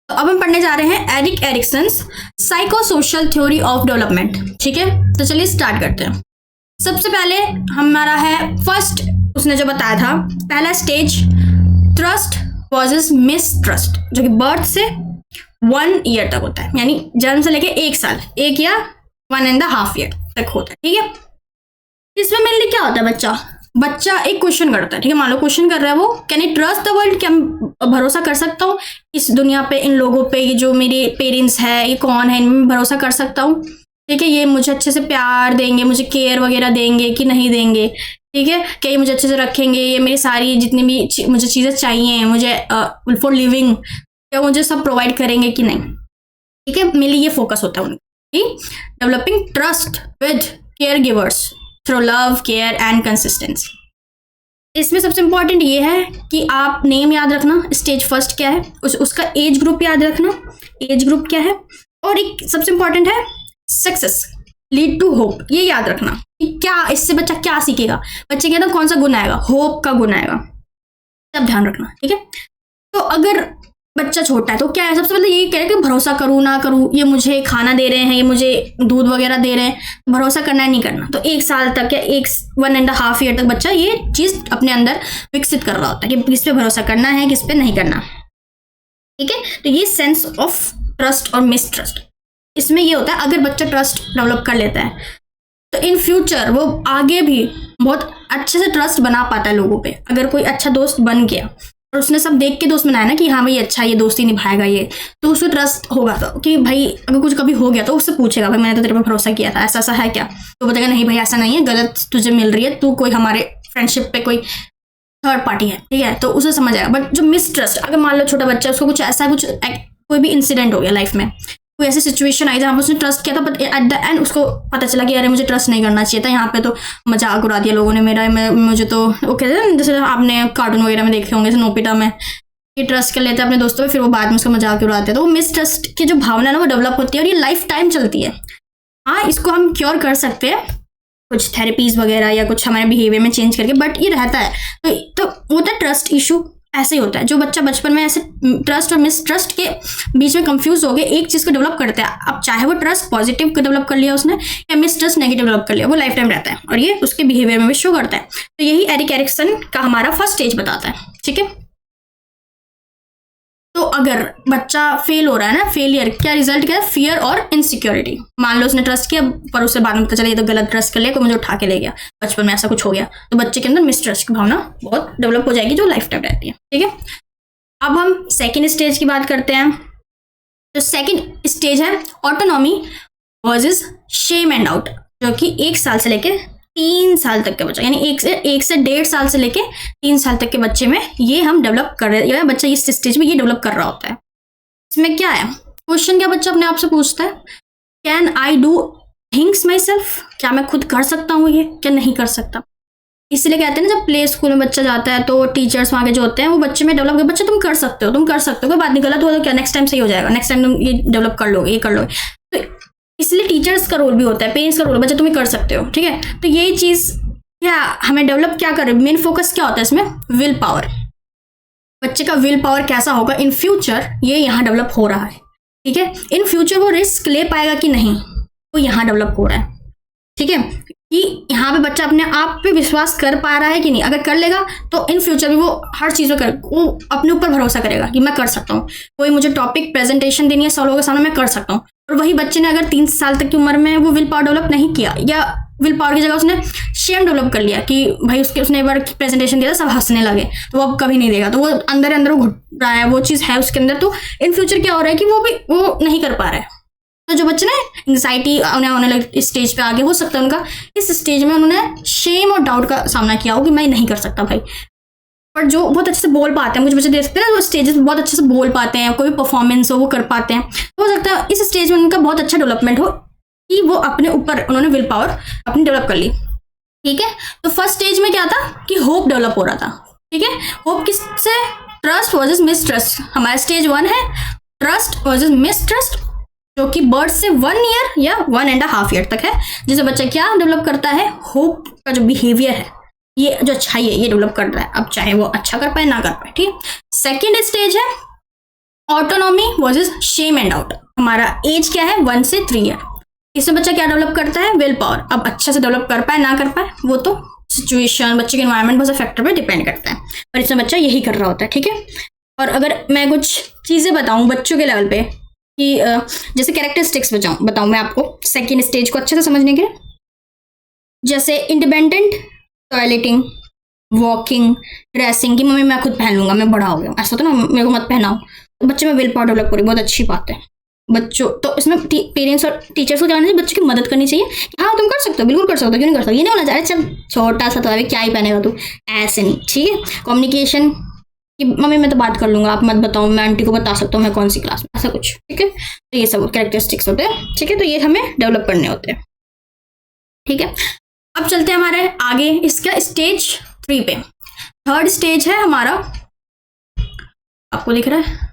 तो अब हम पढ़ने जा रहे हैं Eric Erikson's psycho social theory of development. ठीक है, तो चलिए स्टार्ट करते हैं। सबसे पहले हमारा है फर्स्ट, उसने जो बताया था पहला स्टेज ट्रस्ट वर्सेस मिसट्रस्ट, जो कि बर्थ से 1 ईयर तक होता है, यानी जन्म से लेके 1 साल, 1 या 1.5 ईयर तक होता है। ठीक है, इसमें मेनली क्या होता है, बच्चा एक क्वेश्चन करता है। ठीक है, मान लो क्वेश्चन कर रहा है वो, can I trust the world, क्या मैं भरोसा कर सकता हूँ इस दुनिया पे, इन लोगों पे, ये जो मेरे पेरेंट्स है, ये कौन है, इनमें भरोसा कर सकता हूँ। ठीक है, ये मुझे अच्छे से प्यार देंगे, मुझे केयर वगैरह देंगे कि नहीं देंगे। ठीक है, क्या ये मुझे अच्छे से रखेंगे, ये मेरी सारी जितनी भी मुझे चीज़ें चाहिए मुझे फॉर लिविंग, क्या मुझे सब प्रोवाइड करेंगे कि नहीं। ठीक है, मेनली ये फोकस होता है उनका, developing trust with care givers through love, care and consistency. इसमें सबसे इंपॉर्टेंट ये है कि आप नेम याद रखना, स्टेज फर्स्ट क्या है, उसका एज ग्रुप याद रखना, एज ग्रुप क्या है, और एक सबसे इंपॉर्टेंट है सक्सेस लीड टू होप, ये याद रखना कि क्या इससे बच्चा क्या सीखेगा, बच्चे के अंदर कौन सा गुण आएगा, होप का गुण आएगा, सब ध्यान रखना। ठीक है, तो अगर बच्चा छोटा है तो क्या है, सबसे पहले ये कह रहे कि भरोसा करूँ ना करूँ, ये मुझे खाना दे रहे हैं, ये मुझे दूध वगैरह दे रहे हैं, भरोसा करना है नहीं करना। तो 1 साल तक या 1.5 ईयर तक बच्चा ये चीज़ अपने अंदर विकसित कर रहा होता है कि किस पे भरोसा करना है, किस पे नहीं करना। ठीक है, तो ये सेंस ऑफ ट्रस्ट और मिसट्रस्ट, इसमें ये होता है अगर बच्चा ट्रस्ट डेवलप कर लेता है तो इन फ्यूचर वो आगे भी बहुत अच्छे से ट्रस्ट बना पाता है लोगों पे। अगर कोई अच्छा दोस्त बन गया और उसने सब देख के दोस्त बनाया ना कि हाँ भाई अच्छा ये दोस्ती निभाएगा ये, तो उसको ट्रस्ट होगा तो कि भाई अगर कुछ कभी हो गया तो उससे पूछेगा भाई मैंने तो तेरे पर भरोसा किया था, ऐसा ऐसा है क्या, तो बताएगा नहीं भाई ऐसा नहीं है, गलत तुझे मिल रही है, तू कोई हमारे फ्रेंडशिप पे कोई थर्ड पार्टी है। ठीक है, तो उसे समझ आएगा। बट जो मिसट्रस्ट, अगर मान लो छोटा बच्चा, उसको कुछ ऐसा कुछ कोई भी इंसिडेंट हो गया लाइफ में, कोई ऐसी सिचुएशन आई जहाँ पर उसने ट्रस्ट किया था बट एट द एंड उसको पता चला कि अरे मुझे ट्रस्ट नहीं करना चाहिए था, यहाँ पे तो मजाक उड़ा दिया लोगों ने मेरा, मुझे तो वो कहते हैं जैसे आपने कार्टून वगैरह में देखे होंगे, जैसे नोबिता में, कि ट्रस्ट कर लेते हैं अपने दोस्तों पे, फिर वो बाद में उसका मजाक उड़ाते हैं। तो वो मिसट्रस्ट की जो भावना है ना वो डेवलप होती है और ये लाइफ टाइम चलती है। हाँ, इसको हम क्योर कर सकते हैं कुछ थेरेपीज वगैरह या कुछ हमारे बिहेवियर में चेंज करके, बट ये रहता है। तो होता है ट्रस्ट इशू, ऐसे ही होता है। जो बच्चा बचपन में ऐसे ट्रस्ट और मिसट्रस्ट के बीच में कंफ्यूज हो गए एक चीज को डेवलप करता है, अब चाहे वो ट्रस्ट पॉजिटिव को डेवलप कर लिया उसने या मिसट्रस्ट नेगेटिव डेवलप कर लिया, वो लाइफ टाइम रहता है और ये उसके बिहेवियर में भी शो करता है। तो यही एरिक एरिक्सन का हमारा फर्स्ट स्टेज बताता है। ठीक है, तो अगर बच्चा फेल हो रहा है ना, फेलियर क्या रिजल्ट क्या है, फियर और इनसिक्योरिटी। मान लो उसने ट्रस्ट किया पर उससे बाद में पता चला ये तो गलत ट्रस्ट कर लिया, कोई मुझे उठा के ले गया, बचपन में ऐसा कुछ हो गया, तो बच्चे के अंदर मिसट्रस्ट की भावना बहुत डेवलप हो जाएगी जो लाइफ टाइम रहती है। ठीक है, अब हम सेकेंड स्टेज की बात करते हैं। तो सेकेंड स्टेज है autonomy versus shame and doubt, जो कि 1 साल से लेकर 3 साल तक के बच्चा, यानी 1 से 1.5 साल से लेके 3 साल तक के बच्चे में ये हम डेवलप कर रहे हैं, बच्चा इस स्टेज में ये डेवलप कर रहा होता है। इसमें क्या है, क्वेश्चन क्या बच्चा अपने आप से पूछता है, can I do things my self, क्या मैं खुद कर सकता हूँ ये, क्या नहीं कर सकता। इसलिए कहते हैं ना जब प्ले स्कूल में बच्चा जाता है तो टीचर्स वहाँ के जो होते हैं वो बच्चे में डेवलप कर, बच्चा तुम कर सकते हो, तुम कर सकते हो, कोई बात नहीं, गलत हो तो क्या नेक्स्ट टाइम सही हो जाएगा, नेक्स्ट टाइम तुम ये डेवलप कर लोगे, ये कर लोगे। तो इसलिए टीचर्स का रोल भी होता है, पेरेंट्स का रोल, बच्चा तुम्हें कर सकते हो। ठीक है, तो ये चीज़ क्या हमें डेवलप क्या करे, मेन फोकस क्या होता है इसमें, विल पावर। बच्चे का विल पावर कैसा होगा इन फ्यूचर, ये यहाँ डेवलप हो रहा है। ठीक है, इन फ्यूचर वो रिस्क ले पाएगा कि नहीं, वो यहाँ डेवलप हो रहा है। ठीक है, कि यहाँ पे बच्चा अपने आप पे विश्वास कर पा रहा है कि नहीं, अगर कर लेगा तो इन फ्यूचर भी वो हर चीज़ में वो अपने ऊपर भरोसा करेगा कि मैं कर सकता हूँ, कोई मुझे टॉपिक प्रेजेंटेशन देनी है 100 लोगों के सामने, मैं कर सकता हूँ। और वही बच्चे ने अगर 3 साल तक की उम्र में वो विल पावर डेवलप नहीं किया, या विल पावर की जगह उसने शेम डेवलप कर लिया कि भाई उसने एक बार प्रेजेंटेशन दिया सब हंसने लगे तो वो अब कभी नहीं देगा, तो वो अंदर अंदर वो घुट रहा है, वो चीज़ है उसके अंदर, तो इन फ्यूचर क्या हो रहा है कि वो नहीं कर पा रहा है। तो जो बच्चे ना एंग्जाइटी उन्हें होने लगे स्टेज पे आगे, हो सकता है उनका इस स्टेज में उन्होंने शेम और डाउट का सामना किया हो कि मैं नहीं कर सकता भाई। पर जो बहुत अच्छे से बोल पाते हैं, मुझे बच्चे देख सकते हैं ना, वो स्टेजेस बहुत अच्छे से बोल पाते हैं, कोई भी परफॉर्मेंस हो वो कर पाते हैं, तो हो सकता है इस स्टेज में उनका बहुत अच्छा डेवलपमेंट हो कि वो अपने ऊपर उन्होंने विल पावर अपनी डेवलप कर ली। ठीक है, तो फर्स्ट स्टेज में क्या था कि होप डेवलप हो रहा था। ठीक है, होप किससे, ट्रस्ट वर्सेस मिसट्रस्ट। हमारा स्टेज 1 है ट्रस्ट वर्सेस मिसट्रस्ट, जो कि बर्थ से 1 ईयर या 1.5 ईयर तक है, जिसे बच्चा क्या डेवलप करता है, होप का जो बिहेवियर है, ये जो अच्छाई है ये डेवलप कर रहा है, अब चाहे वो अच्छा कर पाए ना कर पाए। ठीक है, सेकेंड स्टेज है autonomy versus shame and out. हमारा एज क्या है 1 से 3 ईयर। इसमें बच्चा क्या डेवलप करता है, विल पावर। अब अच्छे से डेवलप कर पाए ना कर पाए वो तो सिचुएशन, बच्चे के एनवायरनमेंट, बहुत से फैक्टर पे डिपेंड करता है, पर इसमें बच्चा यही कर रहा होता है, ठीक है। और अगर मैं कुछ चीज़ें बताऊं बच्चों के लेवल पे कि जैसे कैरेक्टरिस्टिक्स बताऊं मैं आपको सेकेंड स्टेज को अच्छे से समझने के लिए, जैसे इंडिपेंडेंट टॉयलेटिंग, वॉकिंग, ड्रेसिंग की मम्मी मैं खुद पहन लूंगा, मैं बड़ा हो गया, ऐसा तो ना मेरे को मत पहनाओ, तो बच्चे में विल पावर डेवलप करें, बहुत अच्छी बात है। बच्चों तो इसमें पेरेंट्स और टीचर्स को क्या करना चाहिए, बच्चों की मदद करनी चाहिए कि हाँ तुम कर सकते हो, बिल्कुल कर सकते हो, क्यों नहीं कर सकते, ये नहीं होना चाहिए चल छोटा सा तो अभी क्या ही पहनेगा तू, ऐसे नहीं, ठीक है। कम्युनिकेशन कि मम्मी मैं तो बात कर लूंगा, आप मत बताओ, मैं आंटी को बता सकता हूँ मैं कौन सी क्लास में, ऐसा कुछ, ठीक है। तो ये सब कैरेक्टरिस्टिक्स होते हैं, ठीक है, तो ये हमें डेवलप करने होते हैं, ठीक है। अब चलते हैं हमारे आगे, इसका स्टेज 3 पे। थर्ड स्टेज है हमारा, आपको दिख रहा है,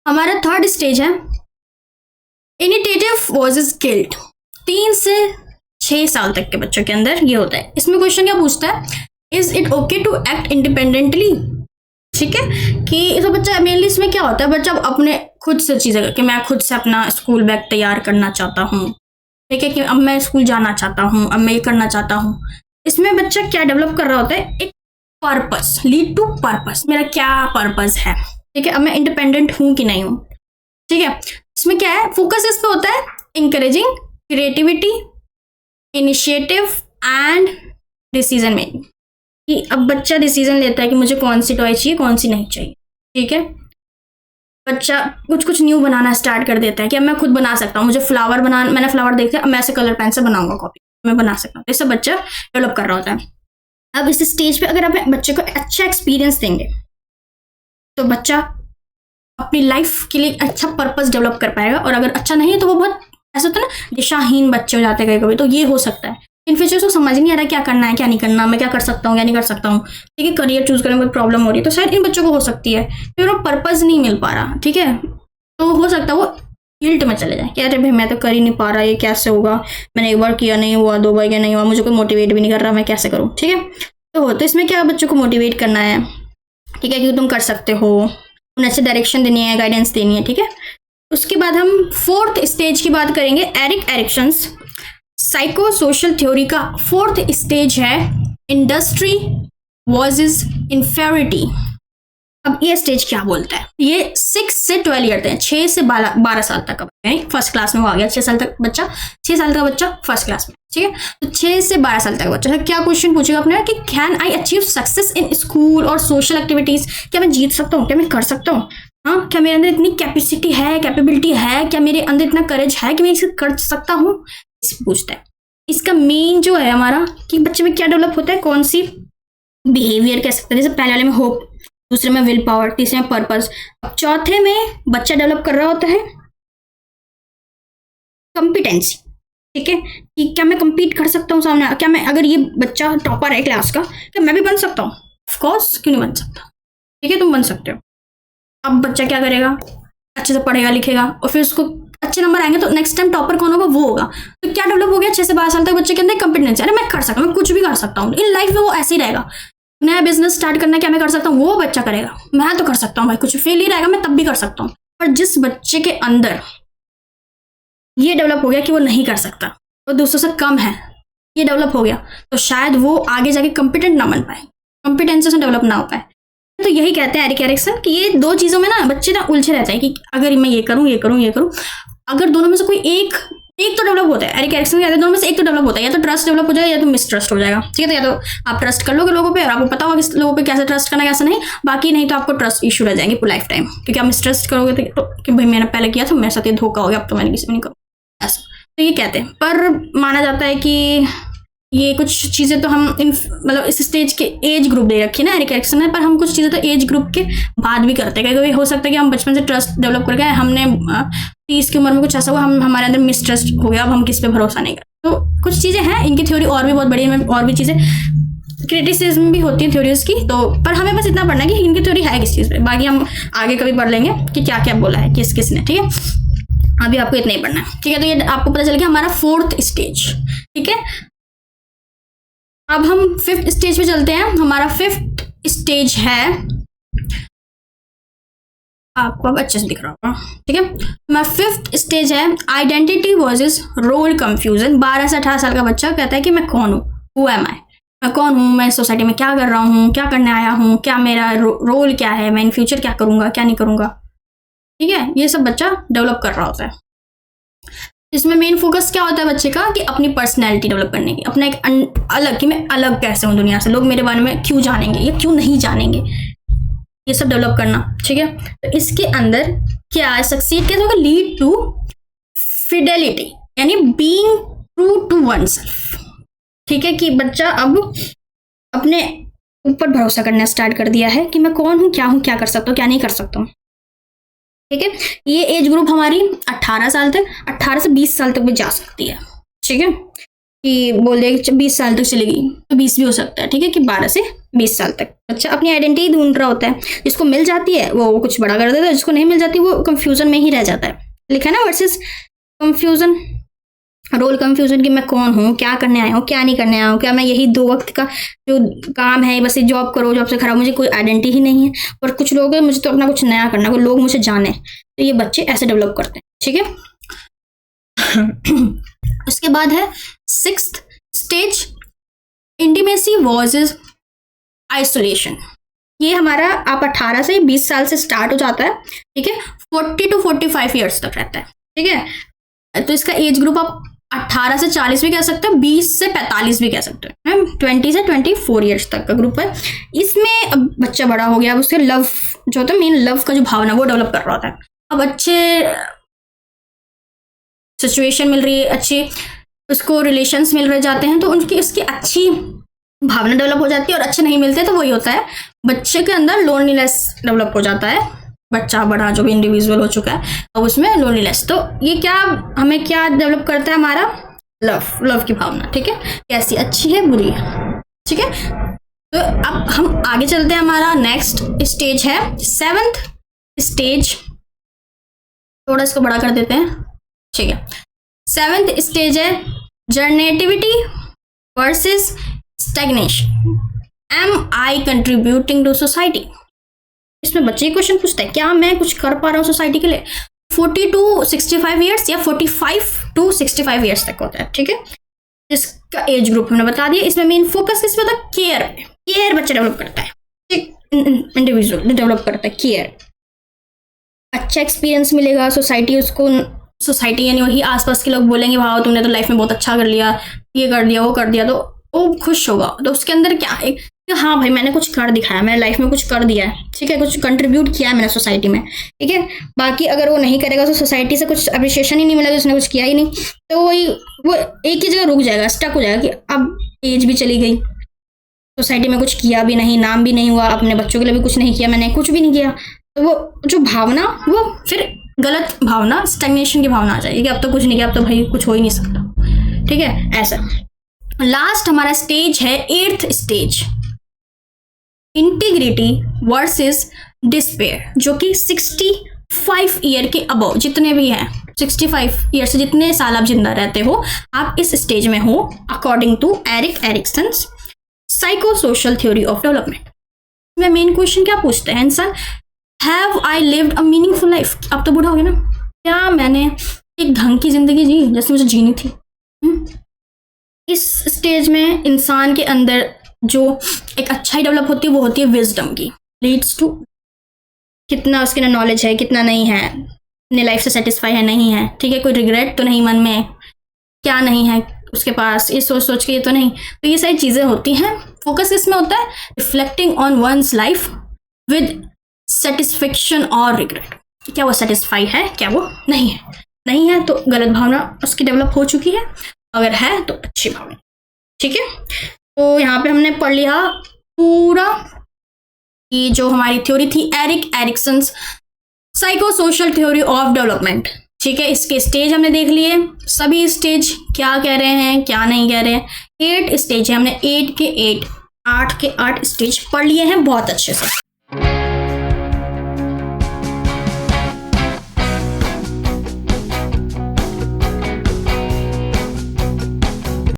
हमारा थर्ड स्टेज है इनिशिएटिव वर्सेस गिल्ट। 3 से 6 साल तक के बच्चों के अंदर ये होता है। इसमें क्वेश्चन क्या पूछता है, is it okay to act independently, ठीक है। कि इस बच्चा मेनली इसमें क्या होता है, बच्चा अपने खुद से चीज़ें कि मैं खुद से अपना स्कूल बैग तैयार करना चाहता हूँ, ठीक है, कि अब मैं स्कूल जाना चाहता हूँ, अब मैं ये करना चाहता हूँ। इसमें बच्चा क्या डेवलप कर रहा होता है, एक पर्पस, लीड टू पर्पस, मेरा क्या पर्पस है, ठीक है, अब मैं इंडिपेंडेंट हूँ कि नहीं हूँ, ठीक है। इसमें क्या है, फोकस इस पे होता है encouraging creativity, initiative and decision making, कि अब बच्चा डिसीजन लेता है कि मुझे कौन सी टॉय चाहिए कौन सी नहीं चाहिए, ठीक है। बच्चा कुछ कुछ न्यू बनाना स्टार्ट कर देता है कि अब मैं खुद बना सकता हूँ, मुझे फ्लावर बनाना, मैंने फ्लावर देखा अब मैं ऐसे कलर पेन से बनाऊंगा कॉपी, मैं बना सकता हूँ, इससे बच्चा डेवलप कर रहा होता है। अब इस स्टेज पे अगर आप बच्चे को अच्छा एक्सपीरियंस देंगे तो बच्चा अपनी लाइफ के लिए अच्छा पर्पस डेवलप कर पाएगा, और अगर अच्छा नहीं है तो वो बहुत ऐसा होता है ना दिशाहीन बच्चे हो जाते हैं कभी कभी, तो ये हो सकता है इन फ्यूचर को समझ नहीं आ रहा है क्या करना है क्या नहीं करना, मैं क्या कर सकता हूँ क्या नहीं कर सकता हूँ, ठीक है, करियर चूज करने में प्रॉब्लम हो रही है, तो शायद इन बच्चों को हो सकती है फिर वो पर्पस नहीं मिल पा रहा, ठीक है, तो हो सकता है वो गिल्ट में चले जाए कि अरे भाई मैं तो कर ही नहीं पा रहा, ये कैसे होगा, मैंने एक बार किया नहीं हुआ, 2 बार किया नहीं हुआ, मुझे कोई मोटिवेट भी नहीं कर रहा, मैं कैसे करूँ, ठीक है। तो इसमें क्या बच्चों को मोटिवेट करना है, ठीक है, कि तुम कर सकते हो, उन्हें अच्छे डायरेक्शन देनी है, गाइडेंस देनी है, ठीक है। उसके बाद हम फोर्थ स्टेज की बात करेंगे, Eric Erikson's psycho social theory का फोर्थ स्टेज है इंडस्ट्री वर्सेस इंफेरिटी। अब ये स्टेज क्या बोलता है, ये 6 से 12 ईयर तक, 6 से 12 साल तक का, यानी फर्स्ट क्लास में वो आ गया, 6 साल तक बच्चा, 6 साल का बच्चा फर्स्ट क्लास में, ठीक है। तो 6 से 12 साल तक बच्चा क्या क्वेश्चन पूछेगा अपने कि can I achieve success in school और सोशल एक्टिविटीज, क्या मैं जीत सकता हूँ, क्या मैं कर सकता हूँ, हाँ, क्या मेरे अंदर इतनी कैपेसिटी है, कैपेबिलिटी है, क्या मेरे अंदर इतना करेज है कि मैं इसे कर सकता हूँ, इसे पूछता है। इसका मेन जो है हमारा कि बच्चे में क्या डेवलप होता है, कौन सी बिहेवियर कह सकते हैं, जैसे पहले वाले में होप, दूसरे में विल पावर, तीसरे में पर्पस, अब चौथे में बच्चा डेवलप कर रहा होता है कॉम्पिटेंसी, ठीक है, कि क्या मैं compete कर सकता हूँ सामने, क्या मैं, अगर ये बच्चा टॉपर है क्लास का, क्या मैं भी बन सकता हूँ, ऑफकोर्स क्यों नहीं बन सकता, ठीक है, तुम बन सकते हो। अब बच्चा क्या करेगा, अच्छे से पढ़ेगा लिखेगा, और फिर उसको अच्छे नंबर आएंगे तो नेक्स्ट टाइम टॉपर कौन होगा, वो होगा। तो क्या डेवलप हो गया, 6 से 12 साल तक बच्चे के अंदर कॉम्पिटेंस, अरे मैं कर सकता हूँ, मैं कुछ भी कर सकता हूँ, इन लाइफ में वो ऐसे ही रहेगा। नया बिजनेस स्टार्ट करना, क्या मैं कर सकता हूँ, वो बच्चा करेगा, मैं तो कर सकता हूँ भाई, कुछ फेल ही रहेगा मैं तब भी कर सकता हूँ। पर जिस बच्चे के अंदर ये डेवलप हो गया कि वो नहीं कर सकता, वो दूसरों से कम है, ये डेवलप हो गया, तो शायद वो आगे जाके कॉम्पिटेंट ना बन पाए, कॉम्पिटेंस से डेवलप ना हो पाए। तो यही कहते हैं एरिक एरिक्सन कि ये 2 चीज़ों में ना बच्चे ना उलझे रहते हैं कि अगर मैं ये करूँ ये करूँ ये करूँ, अगर दोनों में से कोई एक तो डेवलप होता है, एरिक एरिक्सन कहते हैं दोनों में से एक तो डेवलप होता है, या तो ट्रस्ट डेवलप हो जाएगा या तो मिसट्रस्ट हो जाएगा, ठीक है। तो या तो आप ट्रस्ट कर लोगे लोगों पे और आपको पता होगा कि लोगों पे कैसे ट्रस्ट करना कैसे नहीं, बाकी नहीं तो आपको ट्रस्ट इशू रह जाएंगे पूरी लाइफ टाइम, क्योंकि आप मिसट्रस्ट करोगे तो कि भाई मैंने पहले किया था मेरे साथ ये धोखा हो गया, अब तो मैंने किसी को नहीं करूँ ऐसा। तो ये कहते हैं, पर माना जाता है कि ये कुछ चीज़ें तो हम मतलब इस स्टेज के एज ग्रुप दे रखी है ना एरिक एरिक्सन ने, पर हम कुछ चीज़ें तो एज ग्रुप के बाद भी करते हैं। कभी हो सकता है कि हम बचपन से ट्रस्ट डेवलप कर गए, हमने 30 की उम्र में कुछ ऐसा हुआ, हमारे अंदर मिसट्रस्ट हो गया, अब हम किस पे भरोसा नहीं करते। तो कुछ चीज़ें हैं, इनकी थ्योरी और भी बहुत बड़ी है, और भी चीज़ें क्रिटिसिज्म भी होती है थ्योरीज की, तो पर हमें बस इतना पढ़ना है कि इनकी थ्योरी है किस चीज़ पे, बाकी हम आगे कभी पढ़ लेंगे कि क्या क्या बोला है किस किस ने, ठीक है। अभी आपको इतना ही पढ़ना है, ठीक है। तो ये आपको पता चल गया हमारा 4th स्टेज, ठीक है। अब हम 5th स्टेज पे चलते हैं। हमारा 5th स्टेज है, आपको अब अच्छे से दिख रहा होगा, ठीक है। हमारा 5th स्टेज है आइडेंटिटी वर्सेस रोल कंफ्यूजन। 12 से 18 साल का बच्चा कहता है कि मैं कौन हूँ, हु एम आई, मैं कौन हूँ, मैं सोसाइटी में क्या कर रहा हूँ, क्या करने आया हूँ, क्या मेरा रोल क्या है, मैं इन फ्यूचर क्या करूँगा, क्या नहीं करूँगा, ठीक है। ये सब बच्चा डेवलप कर रहा होता है। इसमें मेन फोकस क्या होता है बच्चे का, कि अपनी पर्सनैलिटी डेवलप करने की, अपना एक अलग, कि मैं अलग कैसे हूँ दुनिया से, लोग मेरे बारे में क्यों जानेंगे या क्यों नहीं जानेंगे, ये सब डेवलप करना, ठीक है। तो इसके अंदर क्या सक्सीड कैसे होगा, लीड टू फिडेलिटी, यानी being true to one self, ठीक है। कि बच्चा अब अपने ऊपर भरोसा करना स्टार्ट कर दिया है कि मैं कौन हूँ, क्या कर सकता हूँ, क्या नहीं कर सकता हूँ, ठीक है। ये एज ग्रुप हमारी 18 साल तक, 18 से 20 साल तक भी जा सकती है, ठीक है। कि बोल दे 20 साल तक चलेगी तो 20 भी हो सकता है, ठीक है। कि 12 से 20 साल तक बच्चा अपनी आइडेंटिटी ढूंढ रहा होता है। जिसको मिल जाती है वो कुछ बड़ा कर देता है, जिसको नहीं मिल जाती वो कंफ्यूजन में ही रह जाता है। लिखा है ना वर्सेस कंफ्यूजन, रोल कंफ्यूजन, कि मैं कौन हूँ, क्या करने आया हूँ, क्या नहीं करने आया हूँ, क्या मैं यही 2 वक्त का जो काम है बस ये जॉब करो, जॉब से खराब, मुझे कोई आइडेंटिटी ही नहीं है। और कुछ लोग हैं मुझे तो अपना कुछ नया करना, कोई लोग मुझे जाने, तो ये बच्चे ऐसे डेवलप करते हैं, ठीक है। उसके बाद है 6th stage intimacy versus isolation. ये हमारा आप 18 से 20 साल से स्टार्ट हो जाता है, ठीक है। 40 to 45 ईयर्स तक रहता है, ठीक है। तो इसका एज ग्रुप आप 18 से 40 भी कह सकते हो, 20 से 45 भी कह सकते हो, 20 से 24 ईयर्स तक का ग्रुप है। इसमें अब बच्चा बड़ा हो गया, अब उसके लव जो होता है, मेन लव का जो भावना वो डेवलप कर रहा होता है। अब अच्छे सिचुएशन मिल रही है, अच्छी उसको रिलेशंस मिल रहे जाते हैं, तो उनकी उसकी अच्छी भावना डेवलप हो जाती है। और अच्छे नहीं मिलते तो वही होता है, बच्चे के अंदर लोनलीनेस डेवलप हो जाता है। बच्चा बड़ा जो भी इंडिविजुअल हो चुका है, अब उसमें लोनलीनेस, तो ये क्या हमें क्या डेवलप करता है, हमारा लव की भावना, ठीक है। कैसी, अच्छी है, बुरी है, ठीक है। तो अब हम आगे चलते हैं। हमारा नेक्स्ट स्टेज है 7th स्टेज, थोड़ा इसको बड़ा कर देते हैं, ठीक है। 7th स्टेज है generativity versus stagnation, am I contributing to society. इसमें बच्चे क्वेश्चन पूछता है, क्या मैं कुछ कर पा रहा हूँ सोसाइटी के लिए। 40 to 65 ईयर्स या 45 to 65 ईयर्स तक होता है, ठीक है। इसका एज ग्रुप हमने बता दिया। इसमें मेन फोकस किस पे होता है, केयर बच्चा डेवलप करता है, इंडिविजुअल डेवलप करता है केयर। अच्छा एक्सपीरियंस मिलेगा, सोसाइटी उसको, सोसाइटी यानी वही आसपास के लोग बोलेंगे वाह तुमने तो लाइफ में बहुत अच्छा कर लिया, ये कर दिया, वो कर दिया, तो वो खुश होगा। तो उसके अंदर क्या है, हाँ भाई मैंने कुछ कर दिखाया, मैंने लाइफ में कुछ कर दिया है, ठीक है, कुछ कंट्रीब्यूट किया है मैंने सोसाइटी में, ठीक है। बाकी अगर वो नहीं करेगा तो सोसाइटी से कुछ अप्रिशिएशन ही नहीं मिलेगा, उसने कुछ किया ही नहीं, तो वो एक ही जगह रुक जाएगा, स्टक हो जाएगा कि अब एज भी चली गई, सोसाइटी में कुछ किया भी नहीं, नाम भी नहीं हुआ, अपने बच्चों के लिए भी कुछ नहीं किया, मैंने कुछ भी नहीं किया। तो वो जो भावना, वो फिर गलत भावना, स्टैग्नेशन की भावना आ जाएगी कि अब तो कुछ नहीं किया, अब तो भाई कुछ हो ही नहीं सकता, ठीक है, ऐसा। लास्ट हमारा स्टेज है 8th stage, integrity versus despair, जो कि 65 ईयर के अबव जितने भी हैं, 65 ईयर से जितने साल आप जिंदा रहते हो, आप इस स्टेज में हो, according to Eric Erikson psycho social theory of development. में मेन क्वेश्चन क्या पूछते हैं इंसान, have I lived a meaningful life. अब तो बूढ़ा हो गया ना, क्या मैंने एक ढंग की जिंदगी जी जैसे मुझे जीनी थी। इस स्टेज में इंसान के अंदर जो एक अच्छाई डेवलप होती है वो होती है विजडम की, लीड्स टू कितना उसके ना नॉलेज है, कितना नहीं है, अपने लाइफ से सेटिस्फाई है नहीं है, ठीक है, कोई रिग्रेट तो नहीं मन में, क्या नहीं है उसके पास, ये सोच सोच के ये तो नहीं। तो ये सारी चीज़ें होती हैं। फोकस इसमें होता है reflecting on one's life with satisfaction और रिग्रेट, क्या वो सेटिस्फाई है, क्या वो नहीं है। नहीं है तो गलत भावना उसकी डेवलप हो चुकी है, अगर है तो अच्छी भावना, ठीक है। तो यहाँ पे हमने पढ़ लिया पूरा ये जो हमारी थ्योरी थी Eric Erikson psycho social theory of development, ठीक है। इसके स्टेज हमने देख लिए, सभी स्टेज क्या कह रहे हैं क्या नहीं कह रहे हैं। 8 स्टेज है, हमने 8 के 8 स्टेज पढ़ लिए हैं बहुत अच्छे से।